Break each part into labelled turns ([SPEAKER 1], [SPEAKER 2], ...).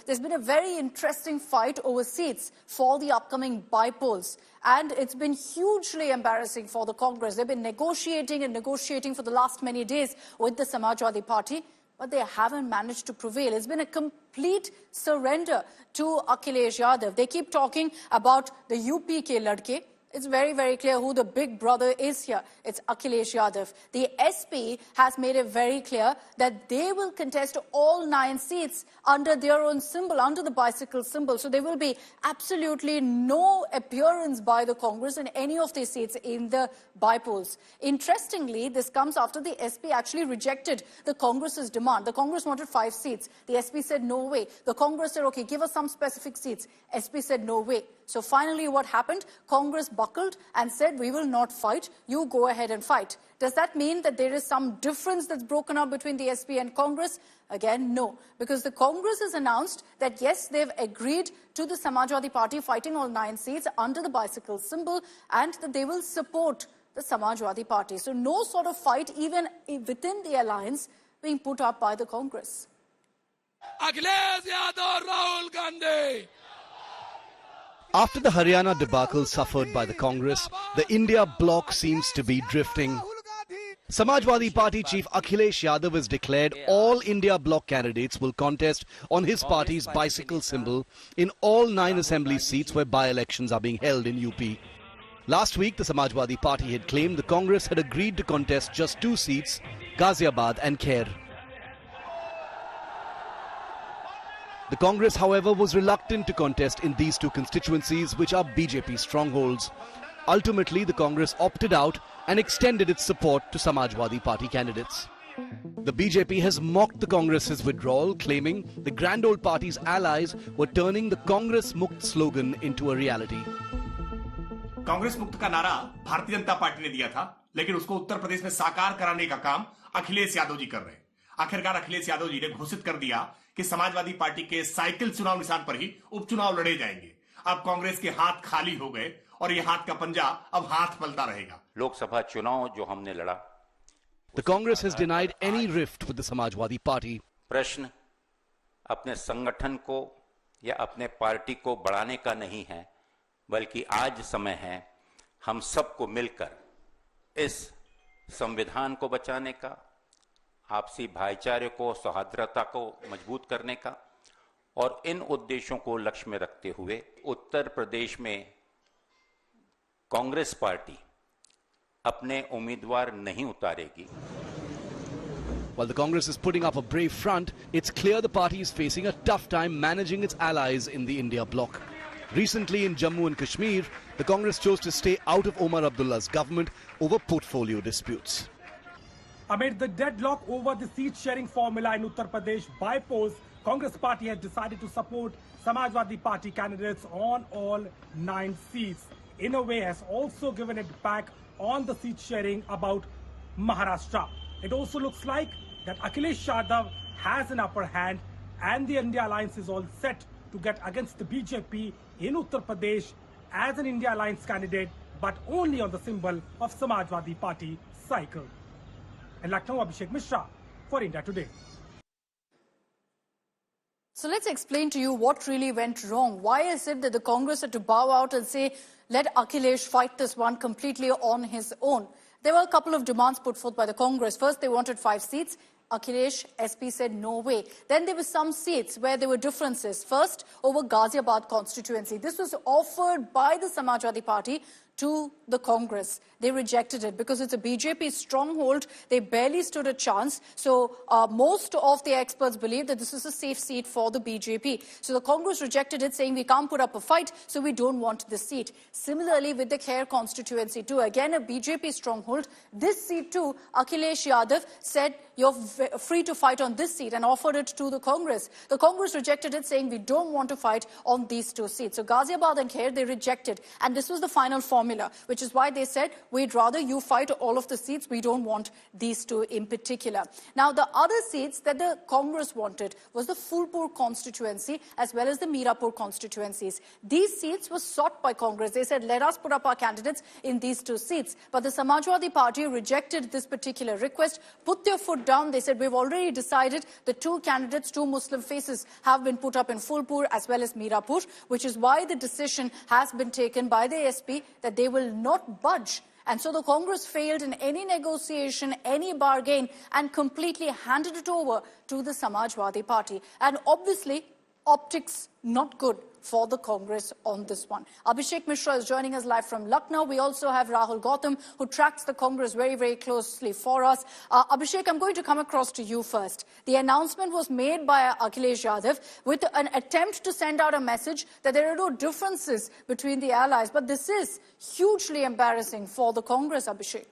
[SPEAKER 1] there's been a very interesting fight over seats for the upcoming bypolls. And it's been hugely embarrassing for the Congress. They've been negotiating and negotiating for the last many days with the Samajwadi Party, but they haven't managed to prevail. It's been a complete surrender to Akhilesh Yadav. They keep talking about the UP ke ladke. It's very, very clear who the big brother is here. It's Akhilesh Yadav. The SP has made it very clear that they will contest all 9 seats under their own symbol, under the bicycle symbol. So there will be absolutely no appearance by the Congress in any of these seats in the bypolls. Interestingly, this comes after the SP actually rejected the Congress's demand. The Congress wanted 5 seats. The SP said no way. The Congress said, okay, give us some specific seats. SP said no way. So finally what happened? Congress buckled and said, we will not fight. You go ahead and fight. Does that mean that there is some difference that's broken up between the SP and Congress? Again, no. Because the Congress has announced that, yes, they've agreed to the Samajwadi Party fighting all 9 seats under the bicycle symbol and that they will support the Samajwadi Party. So no sort of fight even within the alliance being put up by the Congress.
[SPEAKER 2] Akhilesh Yadav, Rahul Gandhi.
[SPEAKER 3] After the Haryana debacle suffered by the Congress, the India bloc seems to be drifting. Samajwadi Party chief Akhilesh Yadav has declared all India bloc candidates will contest on his party's bicycle symbol in all 9 assembly seats where by-elections are being held in UP. Last week, the Samajwadi Party had claimed the Congress had agreed to contest just 2 seats, Ghaziabad and Khair. The Congress, however, was reluctant to contest in these 2 constituencies, which are BJP strongholds. Ultimately, the Congress opted out and extended its support to Samajwadi Party candidates. The BJP has mocked the Congress's withdrawal, claiming the grand old party's allies were turning the Congress Mukt slogan into a reality.
[SPEAKER 4] Congress मुक्त का नारा Bharatiya Janata party ने दिया था, लेकिन उसको उत्तर प्रदेश में साकार कराने का काम अखिलेश यादव जी कर रहे हैं। आखिरकार अखिलेश यादव जी ने घोषित कर दिया कि समाजवादी पार्टी के साइकिल चुनाव निशान पर ही उपचुनाव लड़े जाएंगे। अब कांग्रेस के हाथ खाली हो गए और ये हाथ का पंजा अब हाथ पलता रहेगा।
[SPEAKER 5] लोकसभा चुनाव जो हमने लड़ा,
[SPEAKER 3] The Congress has denied any rift with the Samajwadi Party.
[SPEAKER 5] प्रश्न अपने संगठन को या अपने पार्टी को बढ़ाने का नहीं है, बल्कि आज समय है हम सबको मिलकर इस संविधान को बचाने का, आपसी भाईचारे को, सौहार्दता को मजबूत करने का और इन उद्देश्यों को लक्ष्य में रखते हुए उत्तर प्रदेश में कांग्रेस पार्टी अपने उम्मीदवार नहीं उतारेगी।
[SPEAKER 3] While the Congress is putting up a brave front, it's clear the party is facing a tough time managing its allies in the India bloc. Recently in Jammu and Kashmir, the Congress chose to stay out of Omar Abdullah's government over portfolio disputes.
[SPEAKER 6] Amid the deadlock over the seat-sharing formula in Uttar Pradesh bypolls, Congress party has decided to support Samajwadi Party candidates on all 9 seats. In a way, has also given it back on the seat-sharing about Maharashtra. It also looks like that Akhilesh Yadav has an upper hand and the India Alliance is all set to get against the BJP in Uttar Pradesh as an India Alliance candidate, but only on the symbol of Samajwadi Party cycle. In Lucknow, Abhishek Mishra for India Today.
[SPEAKER 1] So let's explain to you what really went wrong. Why is it that the Congress had to bow out and say, let Akhilesh fight this one completely on his own? There were a couple of demands put forth by the Congress. First, they wanted 5 seats. Akhilesh, SP said no way. Then there were some seats where there were differences. First, over Ghaziabad constituency. This was offered by the Samajwadi Party to the Congress. They rejected it because it's a BJP stronghold. They barely stood a chance. So most of the experts believe that this is a safe seat for the BJP. So the Congress rejected it, saying we can't put up a fight, so we don't want this seat. Similarly, with the Khair constituency too, again a BJP stronghold. This seat too, Akhilesh Yadav said you're free to fight on this seat and offered it to the Congress. The Congress rejected it, saying we don't want to fight on these 2 seats. So Ghaziabad and Khair, they rejected. And this was the final form formula, which is why they said, we'd rather you fight all of the seats. We don't want these two in particular. Now, the other seats that the Congress wanted was the Phulpur constituency as well as the Mirapur constituencies. These seats were sought by Congress. They said, let us put up our candidates in these two seats. But the Samajwadi Party rejected this particular request, put their foot down. They said, we've already decided the two candidates, two Muslim faces, have been put up in Phulpur as well as Mirapur, which is why the decision has been taken by the SP that they will not budge. And so the Congress failed in any negotiation, any bargain, and completely handed it over to the Samajwadi Party. And obviously, optics not good for the Congress on this one. Abhishek Mishra is joining us live from Lucknow. We also have Rahul Gautam, who tracks the Congress very, very closely for us. Abhishek, I'm going to come across to you first. The announcement was made by Akhilesh Yadav with an attempt to send out a message that there are no differences between the allies. But this is hugely embarrassing for the Congress, Abhishek.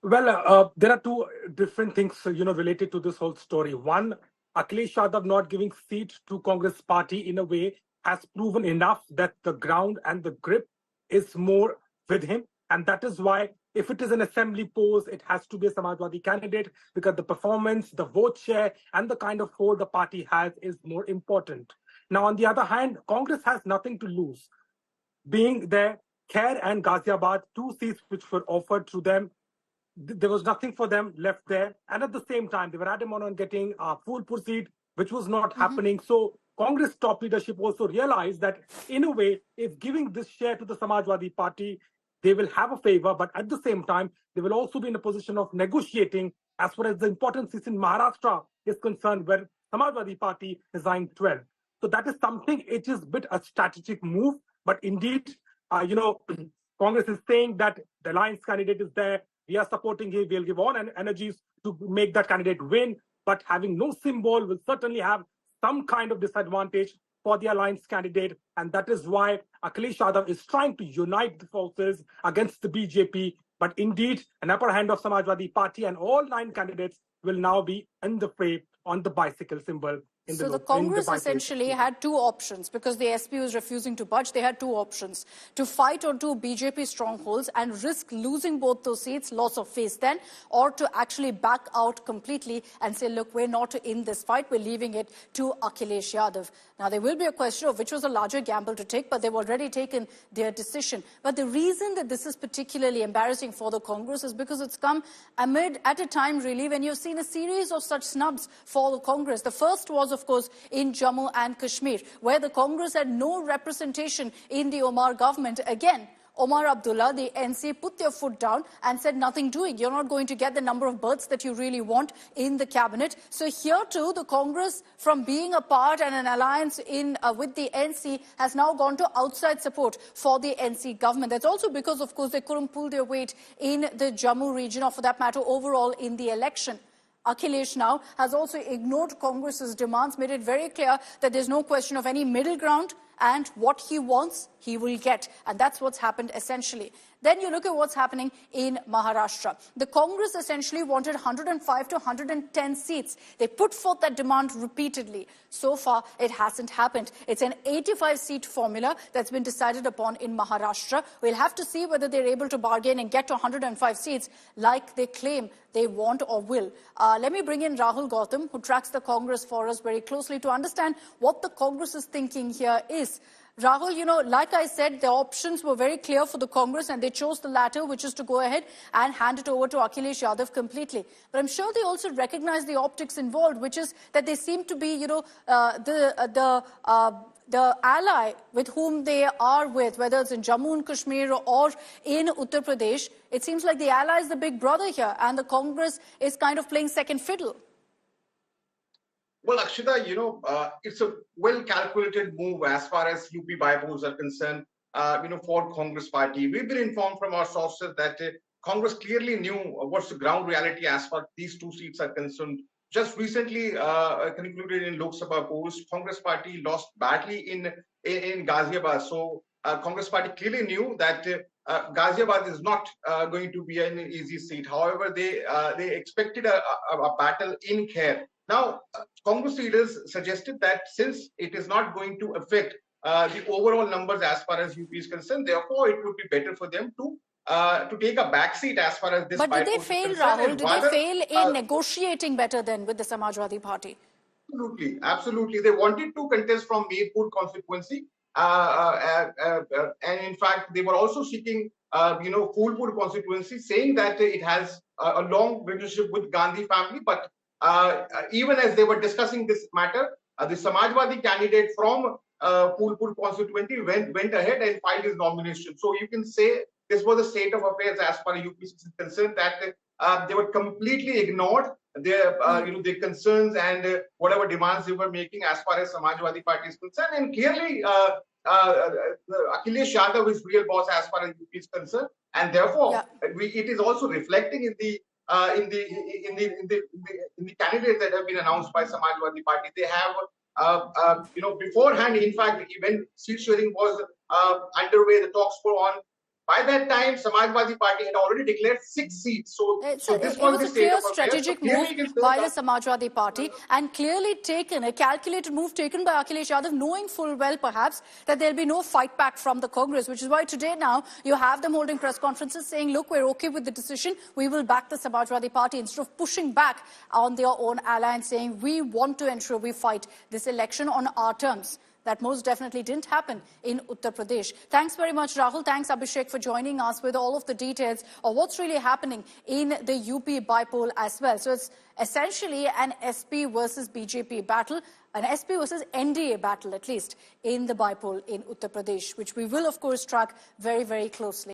[SPEAKER 6] Well, there are two different things, related to this whole story. One, Akhilesh Yadav not giving seat to Congress party in a way has proven enough that the ground and the grip is more with him. And that is why if it is an assembly post, it has to be a Samajwadi candidate, because the performance, the vote share, and the kind of hold the party has is more important. Now, on the other hand, Congress has nothing to lose. Being there, Khair and Ghaziabad, two seats which were offered to them, there was nothing for them left there. And at the same time, they were adamant on getting a Phulpur seat, which was not happening. So Congress top leadership also realized that, in a way, if giving this share to the Samajwadi Party, they will have a favor, but at the same time, they will also be in a position of negotiating as far as the important seats in Maharashtra is concerned, where Samajwadi Party is eyeing 12. So that is something, it is a bit a strategic move, but indeed, Congress is saying that the alliance candidate is there. We are supporting him. We'll give all energies to make that candidate win. But having no symbol will certainly have some kind of disadvantage for the alliance candidate. And that is why Akhilesh Yadav is trying to unite the forces against the BJP. But indeed, an upper hand of Samajwadi Party and all 9 candidates will now be in the fray on the bicycle symbol.
[SPEAKER 1] So the Congress essentially had two options, because the SP was refusing to budge. They had two options: to fight on two BJP strongholds and risk losing both those seats, loss of face then, or to actually back out completely and say, look, we're not in this fight, we're leaving it to Akhilesh Yadav. Now, there will be a question of which was a larger gamble to take, but they've already taken their decision. But the reason that this is particularly embarrassing for the Congress is because it's come at a time, really, when you've seen a series of such snubs for the Congress. The first was, of course, in Jammu and Kashmir, where the Congress had no representation in the Omar government. Again, Omar Abdullah, the NC, put their foot down and said nothing doing. You're not going to get the number of berths that you really want in the cabinet. So here too, the Congress, from being a part and an alliance with the NC, has now gone to outside support for the NC government. That's also because, of course, they couldn't pull their weight in the Jammu region, or for that matter, overall in the election. Akhilesh now has also ignored Congress's demands, made it very clear that there's no question of any middle ground, and what he wants, he will get. And that's what's happened essentially. Then you look at what's happening in Maharashtra. The Congress essentially wanted 105 to 110 seats. They put forth that demand repeatedly. So far, it hasn't happened. It's an 85-seat formula that's been decided upon in Maharashtra. We'll have to see whether they're able to bargain and get to 105 seats like they claim they want or will. Let me bring in Rahul Gautam, who tracks the Congress for us very closely, to understand what the Congress's thinking here is. Rahul, like I said, the options were very clear for the Congress, and they chose the latter, which is to go ahead and hand it over to Akhilesh Yadav completely. But I'm sure they also recognize the optics involved, which is that they seem to be, the ally with whom they are with, whether it's in Jammu and Kashmir or in Uttar Pradesh. It seems like the ally is the big brother here, and the Congress is kind of playing second fiddle.
[SPEAKER 7] Well, Akshita, it's a well-calculated move as far as UP bypolls are concerned, for Congress party. We've been informed from our sources that Congress clearly knew what's the ground reality as far as these two seats are concerned. Just recently concluded in Lok Sabha polls, Congress party lost badly in Ghaziabad. So Congress party clearly knew that Ghaziabad is not going to be an easy seat. However, they expected a battle in Khair. Now, Congress leaders suggested that since it is not going to affect the overall numbers as far as UP is concerned. Therefore, it would be better for them to take a backseat as far as this.
[SPEAKER 1] But did they fail, Rahul? Did they fail in negotiating better then with the Samajwadi Party?
[SPEAKER 7] Absolutely, absolutely. They wanted to contest from Mirpur constituency, and in fact, they were also seeking, Phulpur constituency, saying that it has a long relationship with Gandhi family. But even as they were discussing this matter, the Samajwadi candidate from Phulpur constituency went ahead and filed his nomination. So you can say this was a state of affairs as far as UP is concerned, that they were completely ignored. Their concerns and whatever demands they were making as far as Samajwadi Party is concerned, and clearly Akhilesh Yadav is real boss as far as UP is concerned, and therefore it is also reflecting in the candidates that have been announced by Samajwadi Party. They have beforehand, in fact, when seat sharing was underway, the talks were on. By that time, Samajwadi Party had already declared 6 seats. So this was
[SPEAKER 1] a clear strategic move by the Samajwadi Party, and clearly taken, a calculated move taken by Akhilesh Yadav, knowing full well perhaps that there'll be no fight back from the Congress, which is why today now you have them holding press conferences saying, look, we're okay with the decision, we will back the Samajwadi Party, instead of pushing back on their own ally and saying, we want to ensure we fight this election on our terms. That most definitely didn't happen in Uttar Pradesh. Thanks very much, Rahul. Thanks, Abhishek, for joining us with all of the details of what's really happening in the UP bypoll as well. So it's essentially an SP versus BJP battle, an SP versus NDA battle, at least, in the bypoll in Uttar Pradesh, which we will, of course, track very, very closely.